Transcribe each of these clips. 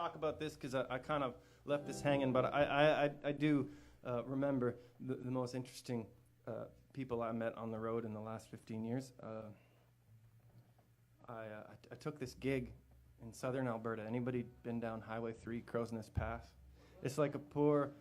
talk about this because I kind of left this hanging, but I do remember the most interesting people I met on the road in the last 15 years. I took this gig in southern Alberta. Anybody been down Highway 3, Crow's Nest Pass? It's like a poor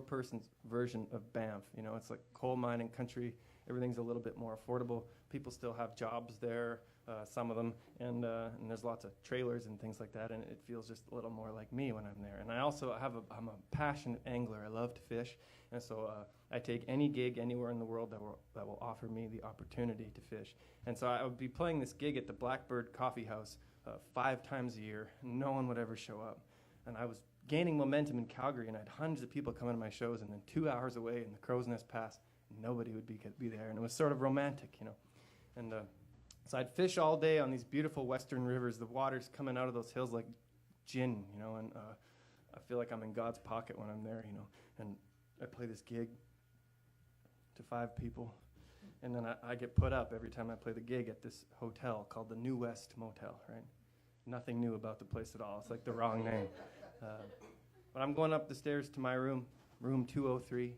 person's version of Banff. You know, it's like coal mining country. Everything's a little bit more affordable. People still have jobs there, some of them, and there's lots of trailers and things like that, and it feels just a little more like me when I'm there. And I'm a passionate angler. I love to fish, and so I take any gig anywhere in the world that will offer me the opportunity to fish. And so I would be playing this gig at the Blackbird Coffee House 5 times a year. No one would ever show up, and I was gaining momentum in Calgary, and I had hundreds of people coming to my shows, and then 2 hours away in the Crow's Nest Pass, nobody would be there, and it was sort of romantic, you know. And so I'd fish all day on these beautiful western rivers. The water's coming out of those hills like gin, you know, and I feel like I'm in God's pocket when I'm there, you know. And I play this gig to 5 people, and then I get put up every time I play the gig at this hotel called the New West Motel, right? Nothing new about the place at all. It's like the wrong name. But I'm going up the stairs to my room 203.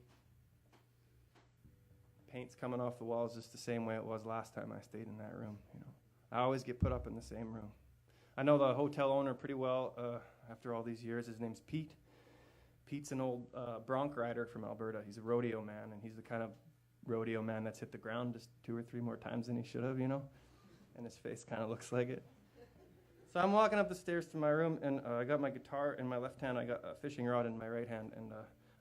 Paint's coming off the walls just the same way it was last time I stayed in that room. You know, I always get put up in the same room. I know the hotel owner pretty well after all these years. His name's Pete. Pete's an old bronc rider from Alberta. He's a rodeo man, and he's the kind of rodeo man that's hit the ground just 2 or 3 more times than he should have, you know, and his face kind of looks like it. So I'm walking up the stairs to my room, and I got my guitar in my left hand. I got a fishing rod in my right hand, and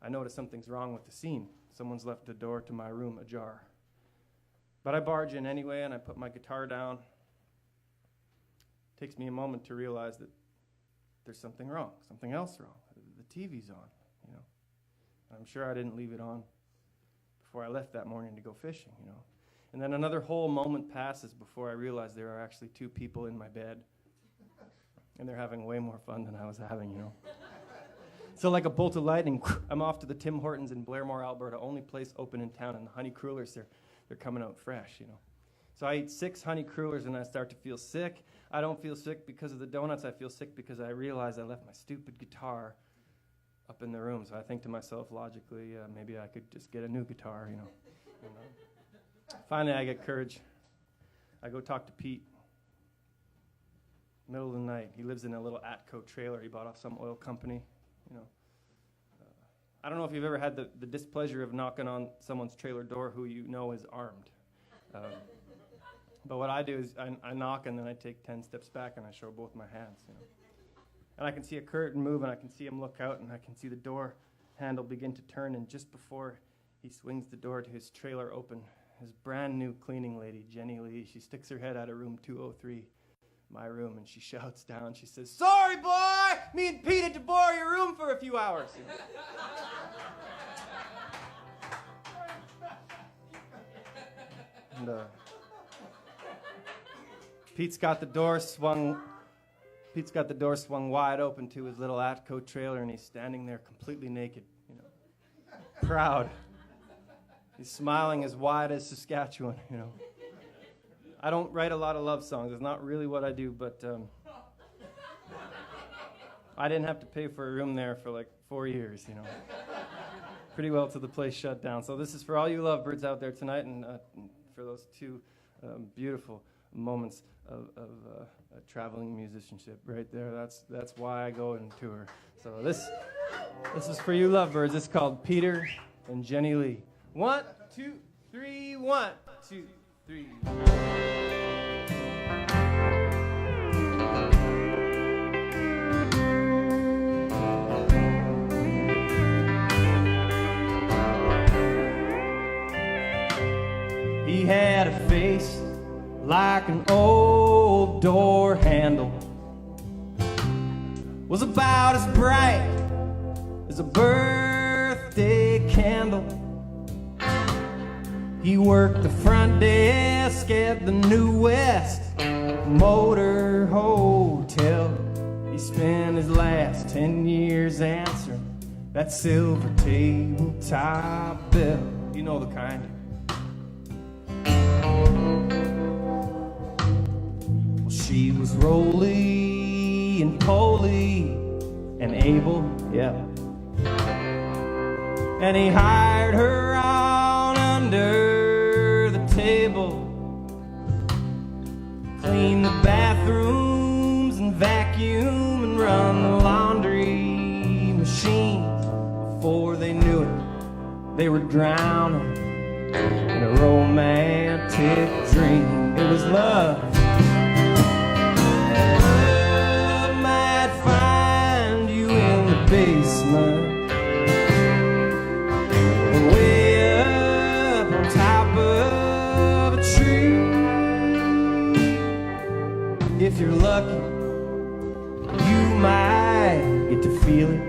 I noticed something's wrong with the scene. Someone's left the door to my room ajar. But I barge in anyway, and I put my guitar down. It takes me a moment to realize that there's something wrong, something else wrong. The TV's on, you know. And I'm sure I didn't leave it on before I left that morning to go fishing, you know. And then another whole moment passes before I realize there are actually 2 people in my bed. And they're having way more fun than I was having, you know. So like a bolt of lightning, I'm off to the Tim Hortons in Blairmore, Alberta, only place open in town, and the honey crullers, they're coming out fresh, you know. So I eat 6 honey crullers, and I start to feel sick. I don't feel sick because of the donuts. I feel sick because I realize I left my stupid guitar up in the room. So I think to myself, logically, maybe I could just get a new guitar, you know. And, finally, I get courage. I go talk to Pete. Middle of the night. He lives in a little Atco trailer he bought off some oil company, you know. I don't know if you've ever had the displeasure of knocking on someone's trailer door who you know is armed. But what I do is I knock, and then I take 10 steps back, and I show both my hands, you know. And I can see a curtain move, and I can see him look out, and I can see the door handle begin to turn, and just before he swings the door to his trailer open, his brand new cleaning lady, Jenny Lee, she sticks her head out of room 203, my room, and she shouts down, she says, "Sorry, boy, me and Pete had to borrow your room for a few hours." You know? And Pete's got the door swung wide open to his little Atco trailer, and he's standing there completely naked, you know, proud. He's smiling as wide as Saskatchewan, you know. I don't write a lot of love songs. It's not really what I do, but I didn't have to pay for a room there for like 4 years, you know. Pretty well till the place shut down. So this is for all you lovebirds out there tonight, and for those 2 beautiful moments of traveling musicianship right there. That's why I go and tour. So this is for you lovebirds. It's called Peter and Jenny Lee. 1, 2, 3, 1, 2, 3. He had a face like an old door handle, was about as bright as a birthday candle. He worked the front desk at the New West Motor Hotel. He spent his last 10 years answering that silver tabletop bell. You know the kind. Well, she was rolling and Polly and Abel, yeah. And he hired her out under the table, clean the bathrooms and vacuum and run the laundry machine. Before they knew it, they were drowning in a romantic dream. It was love. Love might find you in the basement, way up on top of a tree. If you're lucky, you might get to feel it,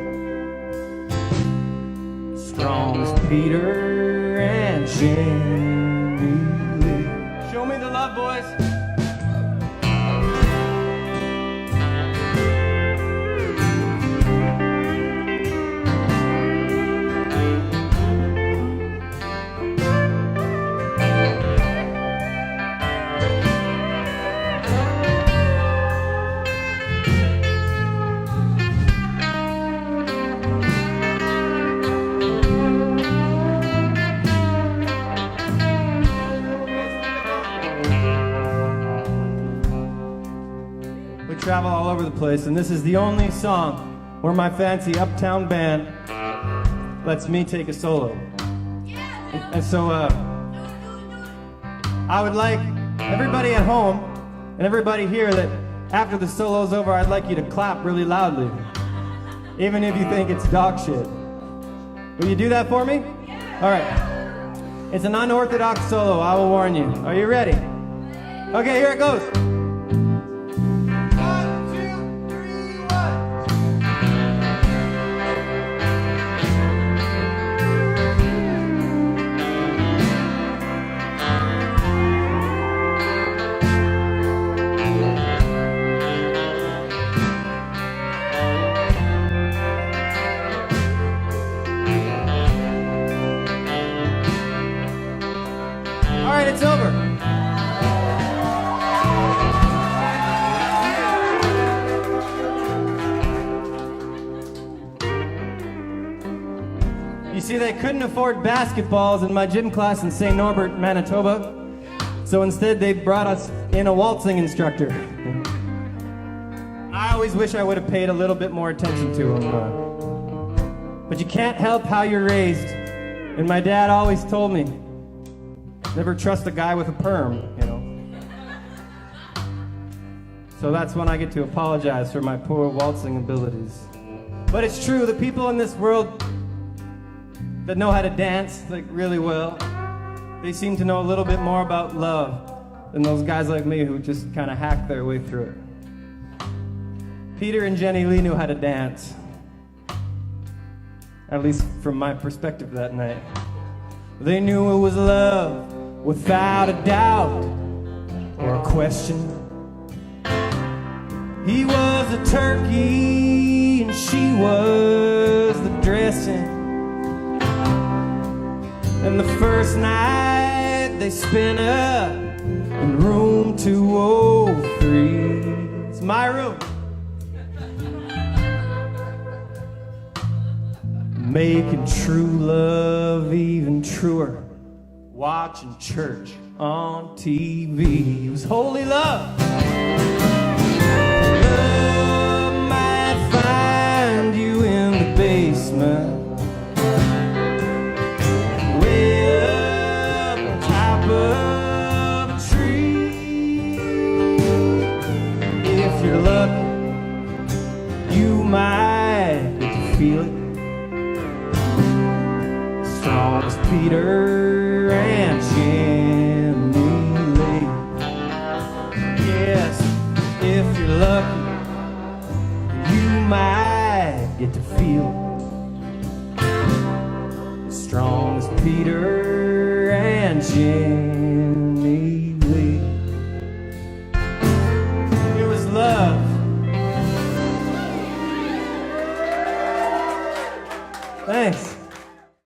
strong as Peter and Jenny Lee. Show me the love, boys. Travel all over the place, and this is the only song where my fancy uptown band lets me take a solo. And so I would like everybody at home and everybody here that after the solo's over, I'd like you to clap really loudly, even if you think it's dog shit. Will you do that for me? All right. It's an unorthodox solo, I will warn you. Are you ready? Okay, here it goes. It's over. You see, they couldn't afford basketballs in my gym class in St. Norbert, Manitoba, so instead they brought us in a waltzing instructor. I always wish I would have paid a little bit more attention to him, but you can't help how you're raised, and my dad always told me, never trust a guy with a perm, you know. So that's when I get to apologize for my poor waltzing abilities. But it's true, the people in this world that know how to dance like really well, they seem to know a little bit more about love than those guys like me who just kind of hack their way through it. Peter and Jenny Lee knew how to dance, at least from my perspective that night. They knew it was love without a doubt or a question. He was a turkey and she was the dressing. And the first night they spent up in room 203. It's my room. Making true love even truer, watching church on TV. It was holy love. Love might find you in the basement, way up on top of a tree. If you're lucky, you might get to feel it, strong as Peter and Jenny Lee. Yes, if you're lucky, you might get to feel strong as Peter and Jenny.